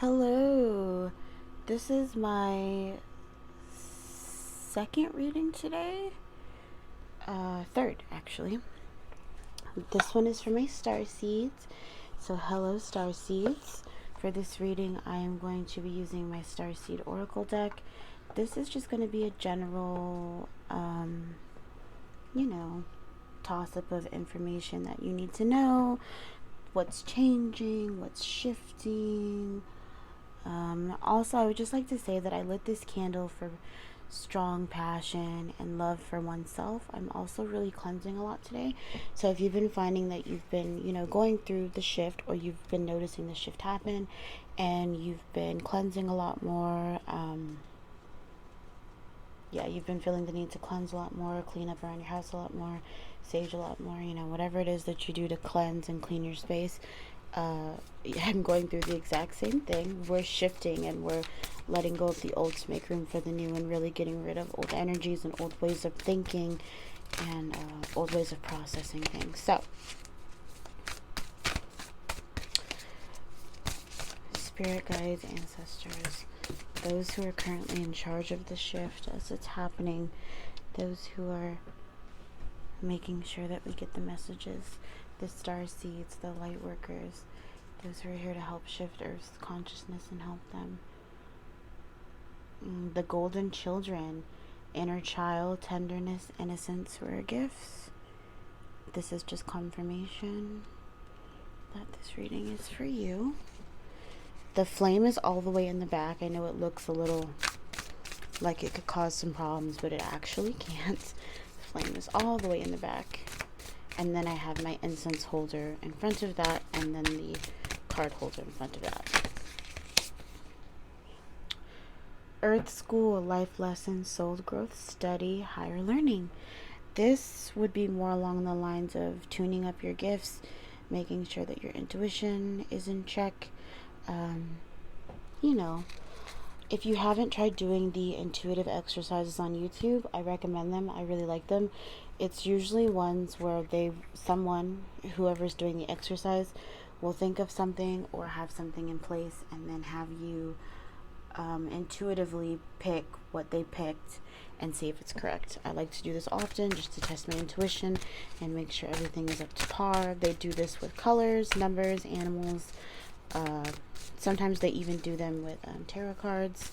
Hello, this is my second reading today. Third, actually. This one is for my Starseeds. So, hello, Starseeds. For this reading, I am going to be using my Starseed Oracle deck. This is just going to be a general, toss-up of information that you need to know. What's changing, what's shifting. Also, I would just like to say that I lit this candle for strong passion and love for oneself. I'm also really cleansing a lot today. So if you've been finding that you've been, going through the shift, or you've been noticing the shift happen and you've been cleansing a lot more, you've been feeling the need to cleanse a lot more, clean up around your house a lot more, sage a lot more, whatever it is that you do to cleanse and clean your space. I'm going through the exact same thing. We're shifting and we're letting go of the old to make room for the new, and really getting rid of old energies and old ways of thinking and old ways of processing things. So, spirit guides, ancestors, those who are currently in charge of the shift as it's happening, those who are making sure that we get the messages, the star seeds, the light workers, those who are here to help shift Earth's consciousness and help them. The golden children, inner child, tenderness, innocence were gifts. This is just confirmation that this reading is for you. The flame is all the way in the back. I know it looks a little like it could cause some problems, but it actually can't. The flame is all the way in the back. And then I have my incense holder in front of that, and then the card holder in front of that. Earth School, life lessons, soul growth, study, higher learning. This would be more along the lines of tuning up your gifts, making sure that your intuition is in check. If you haven't tried doing the intuitive exercises on YouTube, I recommend them. I really like them. It's usually ones where whoever's doing the exercise, will think of something or have something in place, and then have you intuitively pick what they picked and see if it's correct. I like to do this often just to test my intuition and make sure everything is up to par. They do this with colors, numbers, animals. Sometimes they even do them with tarot cards.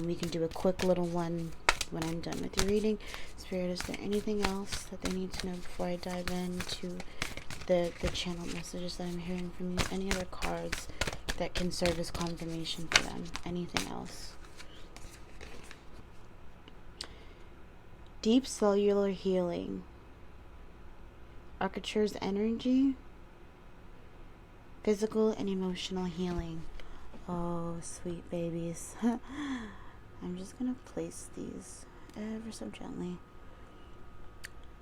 We can do a quick little one when I'm done with your reading. Spirit, is there anything else that they need to know before I dive into the channel messages that I'm hearing from you? Any other cards that can serve as confirmation for them? Anything else? Deep cellular healing. Arcature's energy. Physical and emotional healing. Oh, sweet babies. I'm just going to place these ever so gently.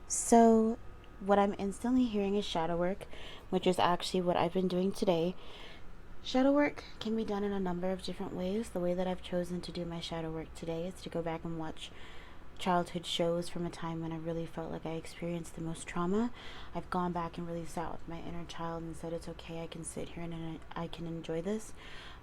So, what I'm instantly hearing is shadow work, which is actually what I've been doing today. Shadow work can be done in a number of different ways. The way that I've chosen to do my shadow work today is to go back and watch childhood shows from a time when I really felt like I experienced the most trauma. I've gone back and really sat with my inner child and said, it's okay, I can sit here and I can enjoy this.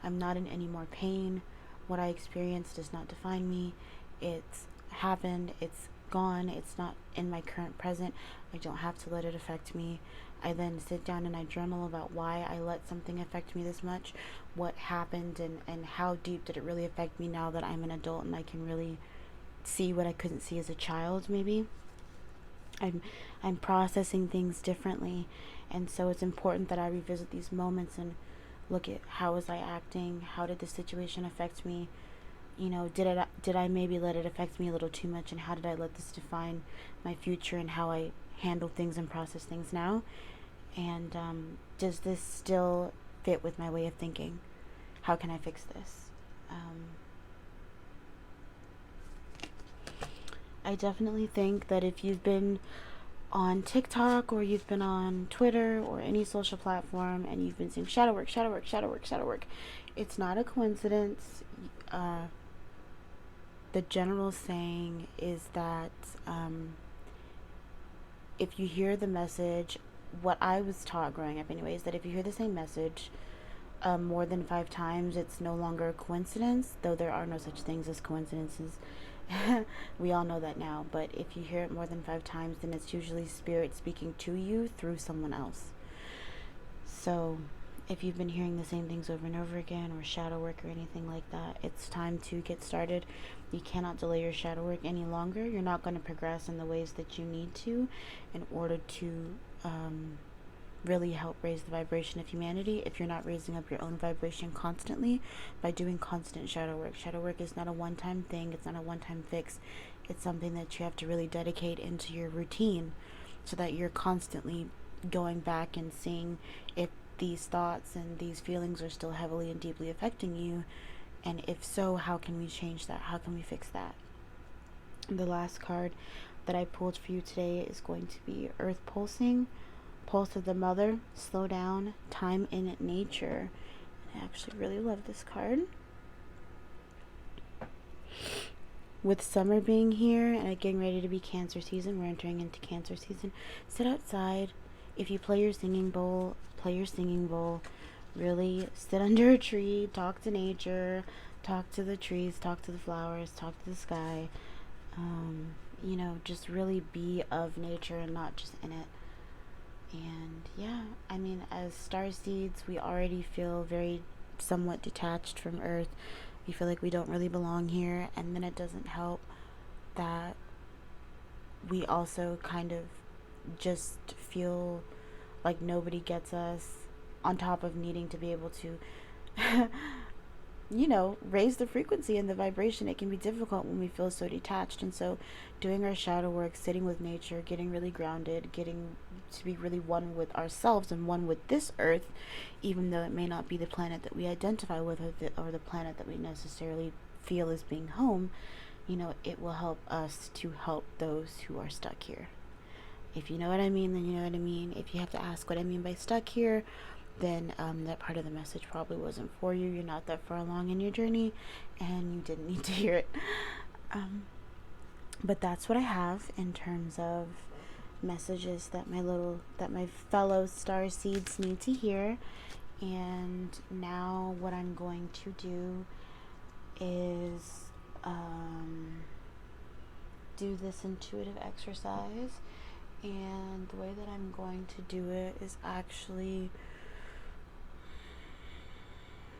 I'm not in any more pain. What I experienced does not define me. It's happened, it's gone, it's not in my current present. I don't have to let it affect me. I then sit down and I journal about why I let something affect me this much, what happened, and how deep did it really affect me now that I'm an adult and I can really see what I couldn't see as a child. Maybe I'm processing things differently, and so it's important that I revisit these moments and look at how was I acting, how did the situation affect me, did I maybe let it affect me a little too much, and how did I let this define my future and how I handle things and process things now, and does this still fit with my way of thinking? How can I fix this? I definitely think that if you've been on TikTok or you've been on Twitter or any social platform and you've been seeing shadow work, shadow work, shadow work, shadow work, it's not a coincidence. The general saying is that if you hear the message, what I was taught growing up anyway, is that if you hear the same message more than 5 times, it's no longer a coincidence, though there are no such things as coincidences. We all know that now, but if you hear it more than 5 times, then it's usually spirit speaking to you through someone else. So if you've been hearing the same things over and over again, or shadow work or anything like that, it's time to get started. You cannot delay your shadow work any longer. You're not going to progress in the ways that you need to in order to really help raise the vibration of humanity if you're not raising up your own vibration constantly by doing constant shadow work. Shadow work is not a one-time thing. It's not a one-time fix. It's something that you have to really dedicate into your routine so that you're constantly going back and seeing if these thoughts and these feelings are still heavily and deeply affecting you, and if so, how can we change that? How can we fix that? The last card that I pulled for you today is going to be Earth Pulsing, Pulse of the Mother, Slow Down, Time in Nature. I actually really love this card. With summer being here and it getting ready to be Cancer season, we're entering into Cancer season. Sit outside. If you play your singing bowl, play your singing bowl. Really sit under a tree, talk to nature, talk to the trees, talk to the flowers, talk to the sky. You know, just really be of nature and not just in it. And yeah, I mean, as starseeds, we already feel very somewhat detached from Earth. We feel like we don't really belong here, and then it doesn't help that we also kind of just feel like nobody gets us, on top of needing to be able to you know, raise the frequency and the vibration. It can be difficult when we feel so detached. And so doing our shadow work, sitting with nature, getting really grounded, getting to be really one with ourselves and one with this earth, even though it may not be the planet that we identify with, or the planet that we necessarily feel as being home, you know, it will help us to help those who are stuck here. If you know what I mean, then you know what I mean. If you have to ask what I mean by stuck here, then that part of the message probably wasn't for you. You're not that far along in your journey, and you didn't need to hear it. But that's what I have in terms of messages that my fellow star seeds need to hear. And now what I'm going to do is do this intuitive exercise. And the way that I'm going to do it is actually,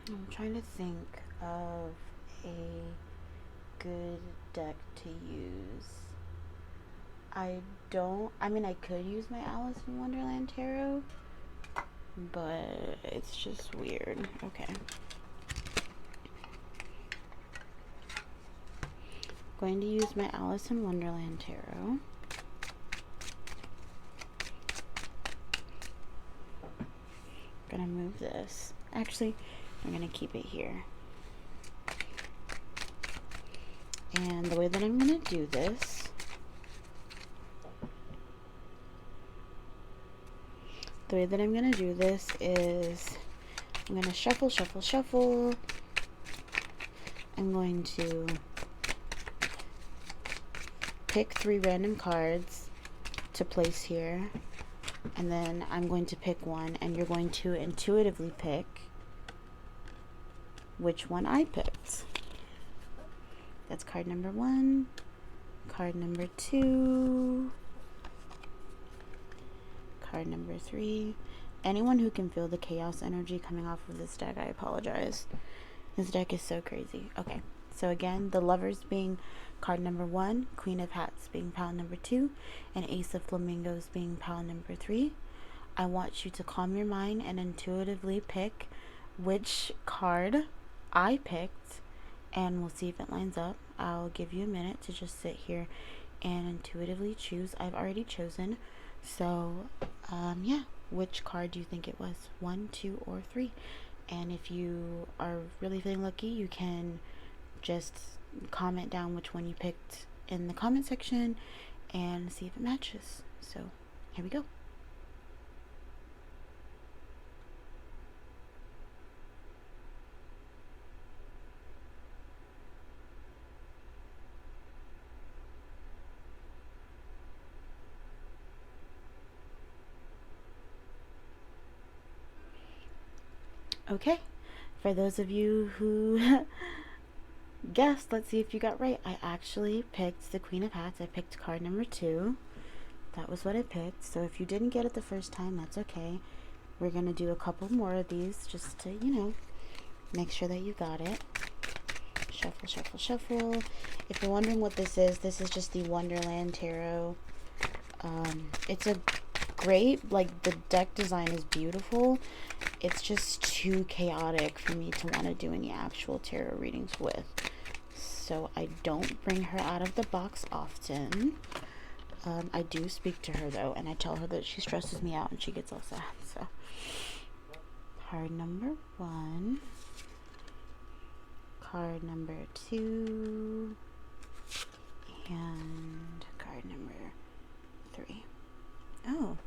I'm trying to think of a good deck to use. I mean, I could use my Alice in Wonderland Tarot, but it's just weird. Okay. Going to use my Alice in Wonderland Tarot. Gonna move this. Actually, I'm gonna keep it here. And the way that I'm gonna do this, is I'm gonna shuffle, shuffle, shuffle. I'm going to pick 3 random cards to place here. And then I'm going to pick one, and you're going to intuitively pick which one I picked. That's card number 1, card number 2, card number 3. Anyone who can feel the chaos energy coming off of this deck, I apologize. This deck is so crazy. Okay, so again, the Lovers being card number 1, Queen of Hats being pile number 2, and Ace of Flamingos being pile number 3. I want you to calm your mind and intuitively pick which card I picked, and we'll see if it lines up. I'll give you a minute to just sit here and intuitively choose. I've already chosen. So, yeah, which card do you think it was? 1, 2, or 3? And if you are really feeling lucky, you can just comment down which one you picked in the comment section and see if it matches. So here we go. Okay, For those of you who guessed, let's see if you got right. I actually picked the Queen of Hats. I picked card number 2. That was what I picked. So if you didn't get it the first time, that's okay. We're going to do a couple more of these just to, you know, make sure that you got it. Shuffle, shuffle, shuffle. If you're wondering what this is just the Wonderland Tarot. It's a great, like, the deck design is beautiful. It's just too chaotic for me to want to do any actual tarot readings with. So I don't bring her out of the box often. I do speak to her though, and I tell her that she stresses me out and she gets all sad. So card number 1, card number 2, and card number 3. Oh,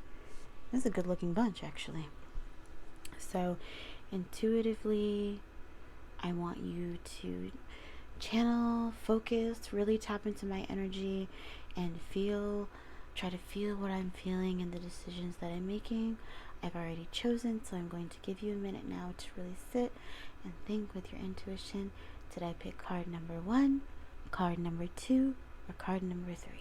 this is a good looking bunch actually. So intuitively, I want you to channel, focus, really tap into my energy and try to feel what I'm feeling and the decisions that I'm making. I've already chosen, so I'm going to give you a minute now to really sit and think with your intuition. Did I pick card number 1, card number 2, or card number 3?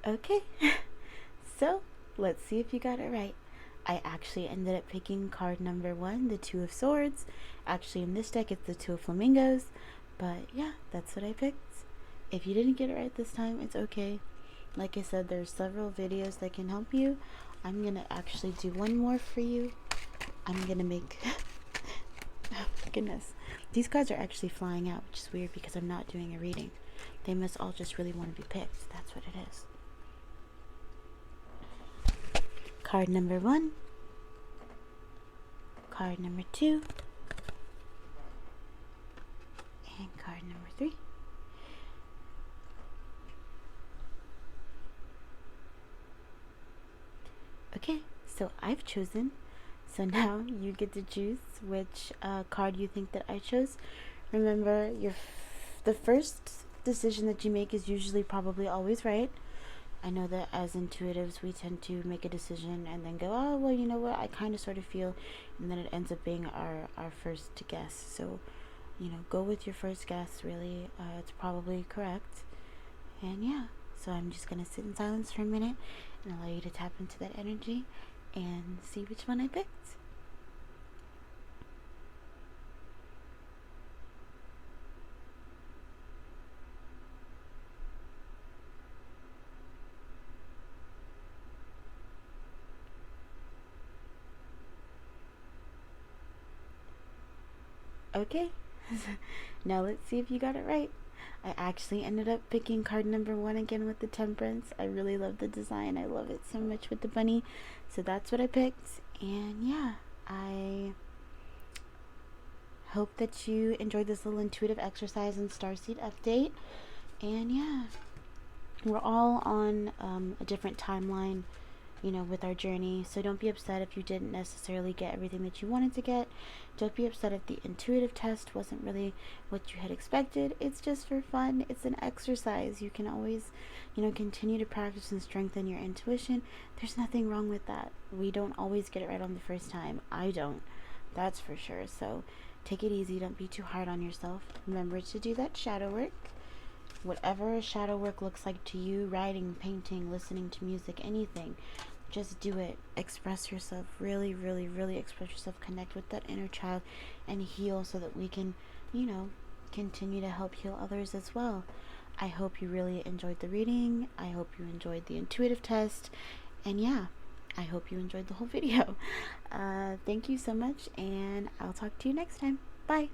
Okay, so let's see if you got it right. I actually ended up picking card number 1, the 2 of Swords. Actually, in this deck, it's the 2 of Flamingos. But yeah, that's what I picked. If you didn't get it right this time, it's okay. Like I said, there's several videos that can help you. I'm going to actually do one more for you. I'm going to make... oh my goodness. These cards are actually flying out, which is weird because I'm not doing a reading. They must all just really want to be picked. That's what it is. Card number 1, card number 2, and card number 3. Okay, so I've chosen. So now you get to choose which card you think that I chose. Remember, the first decision that you make is usually probably always right. I know that as intuitives, we tend to make a decision and then go, oh, well, you know what, I kind of sort of feel, and then it ends up being our first guess. So, you know, go with your first guess, really. It's probably correct. And yeah, so I'm just going to sit in silence for a minute and allow you to tap into that energy and see which one I picked. Okay, now let's see if you got it right. I actually ended up picking card number 1 again with the Temperance. I really love the design. I love it so much with the bunny. So that's what I picked. And yeah, I hope that you enjoyed this little intuitive exercise and Starseed update. And yeah, we're all on a different timeline, you know, with our journey. So don't be upset if you didn't necessarily get everything that you wanted to get. Don't be upset if the intuitive test wasn't really what you had expected. It's just for fun. It's an exercise. You can always, you know, continue to practice and strengthen your intuition. There's nothing wrong with that. We don't always get it right on the first time. I don't. That's for sure. So take it easy. Don't be too hard on yourself. Remember to do that shadow work. Whatever shadow work looks like to you, writing, painting, listening to music, anything. Just do it. Express yourself. Really, really, really express yourself. Connect with that inner child and heal so that we can, you know, continue to help heal others as well. I hope you really enjoyed the reading. I hope you enjoyed the intuitive test. And yeah, I hope you enjoyed the whole video. Thank you so much, and I'll talk to you next time. Bye.